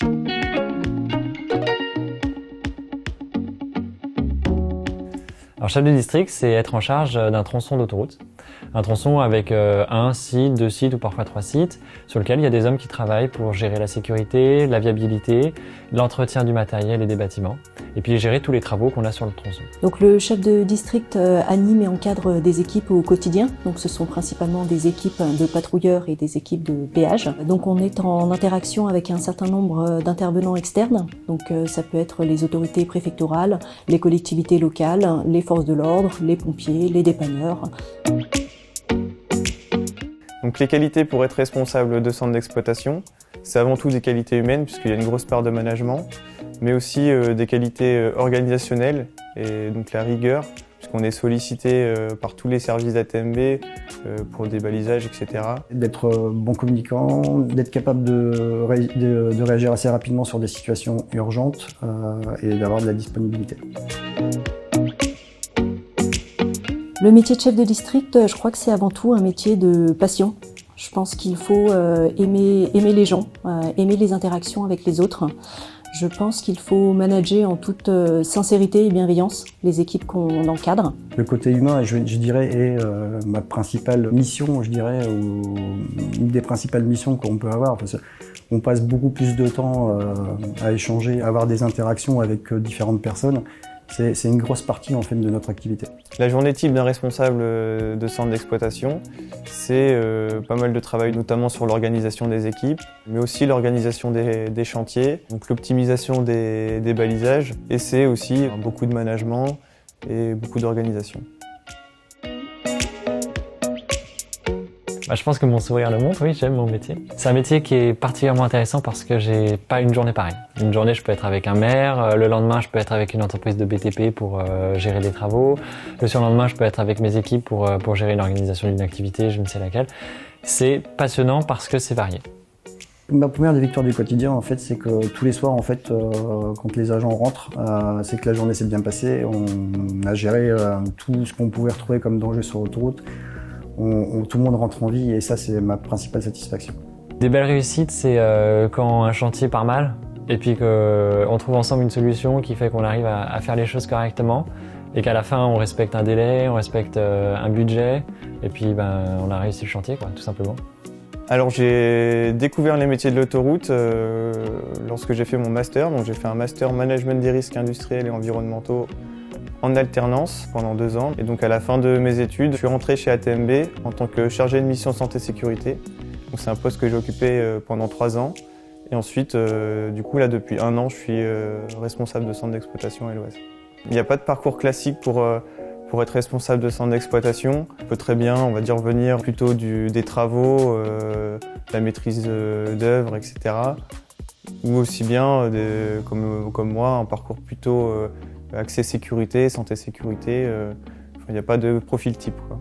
Alors, chef de district, c'est être en charge d'un tronçon d'autoroute. Un tronçon avec un site, 2 sites ou parfois 3 sites, sur lequel il y a des hommes qui travaillent pour gérer la sécurité, la viabilité, l'entretien du matériel et des bâtiments, et puis gérer tous les travaux qu'on a sur le tronçon. Donc le chef de district anime et encadre des équipes au quotidien. Donc ce sont principalement des équipes de patrouilleurs et des équipes de péage. Donc on est en interaction avec un certain nombre d'intervenants externes. Donc ça peut être les autorités préfectorales, les collectivités locales, les forces de l'ordre, les pompiers, les dépanneurs. Donc les qualités pour être responsable de centre d'exploitation, c'est avant tout des qualités humaines puisqu'il y a une grosse part de management, mais aussi des qualités organisationnelles et donc la rigueur puisqu'on est sollicité par tous les services d'ATMB pour des balisages, etc. D'être bon communicant, d'être capable de réagir assez rapidement sur des situations urgentes et d'avoir de la disponibilité. Le métier de chef de district, je crois que c'est avant tout un métier de passion. Je pense qu'il faut aimer les gens, aimer les interactions avec les autres. Je pense qu'il faut manager en toute sincérité et bienveillance les équipes qu'on encadre. Le côté humain, je dirais, est ma principale mission, je dirais, ou une des principales missions qu'on peut avoir. Parce qu'on passe beaucoup plus de temps à échanger, à avoir des interactions avec différentes personnes. C'est une grosse partie en fait de notre activité. La journée type d'un responsable de centre d'exploitation, c'est pas mal de travail notamment sur l'organisation des équipes, mais aussi l'organisation des chantiers, donc l'optimisation des balisages, et c'est aussi beaucoup de management et beaucoup d'organisation. Je pense que mon sourire le montre, oui, j'aime mon métier. C'est un métier qui est particulièrement intéressant parce que j'ai pas une journée pareille. Une journée, je peux être avec un maire, le lendemain, je peux être avec une entreprise de BTP pour gérer des travaux, le surlendemain, je peux être avec mes équipes pour gérer l'organisation d'une activité, je ne sais laquelle. C'est passionnant parce que c'est varié. Ma première des victoires du quotidien, en fait, c'est que tous les soirs, en fait, quand les agents rentrent, c'est que la journée s'est bien passée. On a géré tout ce qu'on pouvait retrouver comme danger sur l'autoroute. Tout le monde rentre en vie et ça, c'est ma principale satisfaction. Des belles réussites, c'est quand un chantier part mal et puis qu'on trouve ensemble une solution qui fait qu'on arrive à faire les choses correctement et qu'à la fin, on respecte un délai, on respecte un budget et puis on a réussi le chantier, quoi, tout simplement. Alors j'ai découvert les métiers de l'autoroute lorsque j'ai fait mon master. Donc j'ai fait un master management des risques industriels et environnementaux en alternance pendant 2 ans. Et donc à la fin de mes études, je suis rentré chez ATMB en tant que chargé de mission santé-sécurité. Donc c'est un poste que j'ai occupé pendant 3 ans. Et ensuite, du coup là depuis 1 an, je suis responsable de centre d'exploitation à l'Oise. Il n'y a pas de parcours classique pour être responsable de centre d'exploitation. On peut très bien, on va dire, venir plutôt des travaux, la maîtrise d'œuvre, etc. Ou aussi bien, comme moi, un parcours plutôt axé sécurité, santé-sécurité. Il n'y a pas de profil type, quoi.